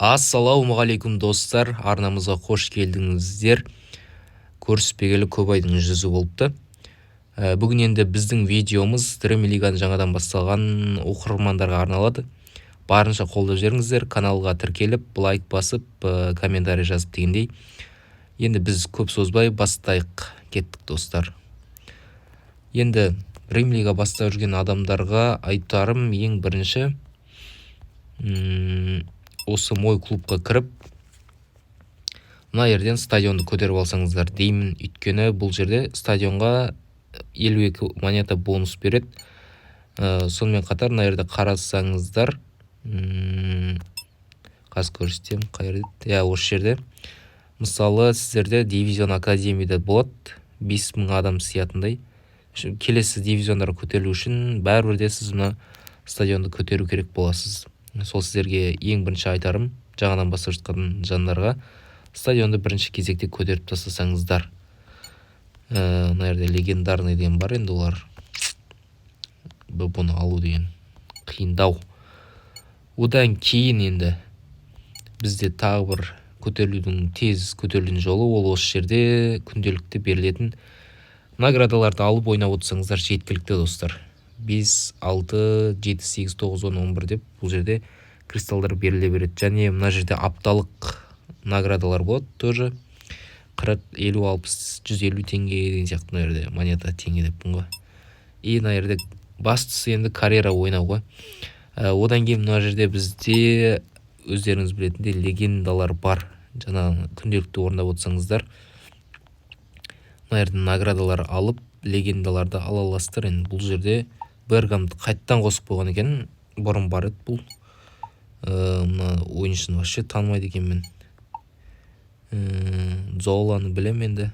Ассалаумағалейкум достар, арнамызға қош келдіңіздер. Көріспегелі көп айдың жүзі болыпты. Бүгін енді біздің видеомыз Премьер Лиганың жаңадан басталған оқырмандарға арналады. Барынша қолдап жіберіңіздер, каналға тіркеліп, лайк басып, комментарий жазып дегендей. Енді біз көп созбай бастайық, кеттік достар. Енді Премьер Лига бастап жүрген адамдарға айтарым ең бірінші, осы мой клубқа кіріп, мына жерден стадионды көтеріп алсаңыздар деймін. Өйткені бұл жерде стадионға 52 монета бонус береді. Сонымен қатар мына жерде қарасаңыздар, қазір көрсетем, осы жерде мысалы сіздерде дивизион академияда болады, 5000 адам сиятындай. Келесі дивизиондарға көтерілу үшін бәрібірде сіз мына стадионды көтеру керек боласыз. Сол сіздерге ең бірінші айтарым, жаңадан бастап жатқан жандарға стадионды бірінші кезекте көтеріп тастасаңыздар. Мына жерде легендарный деген бар, енді олар бұны алу деген қиындау. Одан кейін енді бізде тағы бір тез көтерілудің жолы, ол осы жерде күнделікті берілетін наградаларды алып ойнап отырсаңыздар жеткілікті достар. 5, 6, 7, 8, 9, 10, 11 деп бұл жерде кристалдар беріле береді. Және мына жерде апталық наградалар болады, тоже 40, 50, 60, 150 теңге деген сияқты. Мына жерде монета теңге деппін ғой. И мына жерде бастысы енді карьера ойнау ғой. Одан кейін мына жерде бізде өздеріңіз білетіндей легендалар бар. Жаңа күнделікті орындап отырсаңыздар, мына жерде наградалар алып, легендаларды ала аласыздар. Енді бұл жерде Бергамды қайттан қосып қойған екен, бұрын бар еді бұл. Мына ойыншыны вообще танымайды екенмін. Золаны білем енді.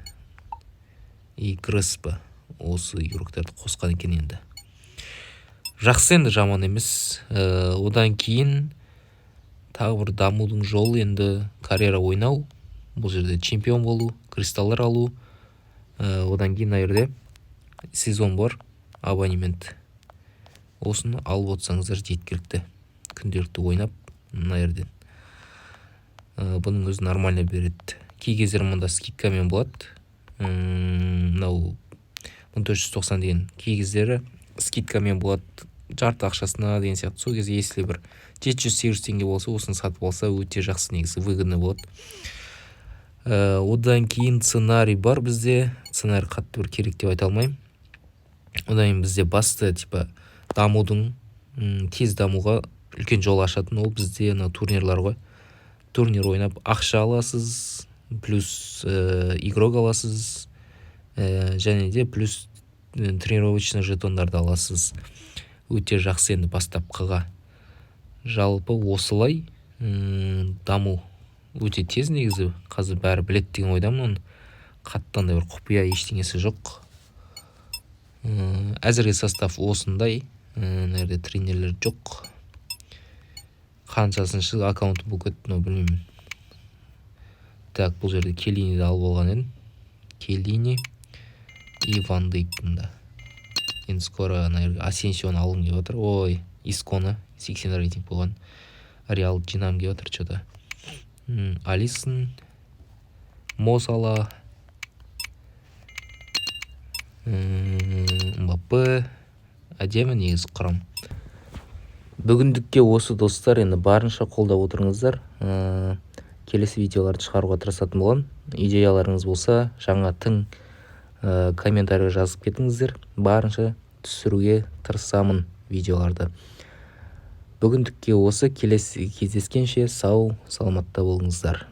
И Креспо осы игроктарды қосқан екен енді. Жақсы, енді жаман емес. Одан кейін тағы бір дамудың жолы енді карьера ойнау. Бұл жерде чемпион болу, кристаллар алу. Одан кейін мына жерде сезон бар, абонемент. Осыны алып отырсаңыздар жеткілікті. Күнделікті ойнап, мына жерден. Бұның өзі нормально береді. Кей кездері мұнда скидкамен болады. Мынау 1490 деген кей кездері скидкамен болады, жарты ақшасына деген сияқты. Сол кезде если бір 700-800 теңге болса, осыны сатып алса өте жақсы, негізі выгодно болады. Одан кейін сценарий бар бізде. Сценарий қатты бір керек деп айта алмаймын. Одан кейін бізде басты дамудың, тез дамуға үлкен жол ашатын ол бізде турнирлар ғой. Турнир ойнап ақша аласыз, плюс игрок аласыз, және де плюс тренировочный жетондарды аласыз. Өте жақсы енді бастапқыға. Жалпы осылай даму өте тез негізі. Қазір бәрі білет деген ойдамын. Қаттан да бір құпия ештеңесі жоқ. Әзірге состав осындай. Нәрде тренерлер жоқ. Қаншасыншы аккаунты бұл кетті, білмеймін. Так, бұл жерде Келлиниді алып болған едім. Келлини и Ван Дейкпін да. Енді скоро Асенсионы алғым келіп отыр. Ой, Исконы 80 рейтинг болған. Реал жинам келіп отыр что-то. Алисон, Мосала, Мбаппе, әдемі негізі құрам. Бүгіндікке осы достар, енді барынша қолдап отырыңыздар. Келесі видеоларды шығаруға тырысатын болған. Идеяларыңыз болса, жаңа тың комментарий жазып кетіңіздер. Барынша түсіруге тырысамын видеоларды. Бүгіндікке осы, келесі кездескенше сау, саламатта болыңыздар.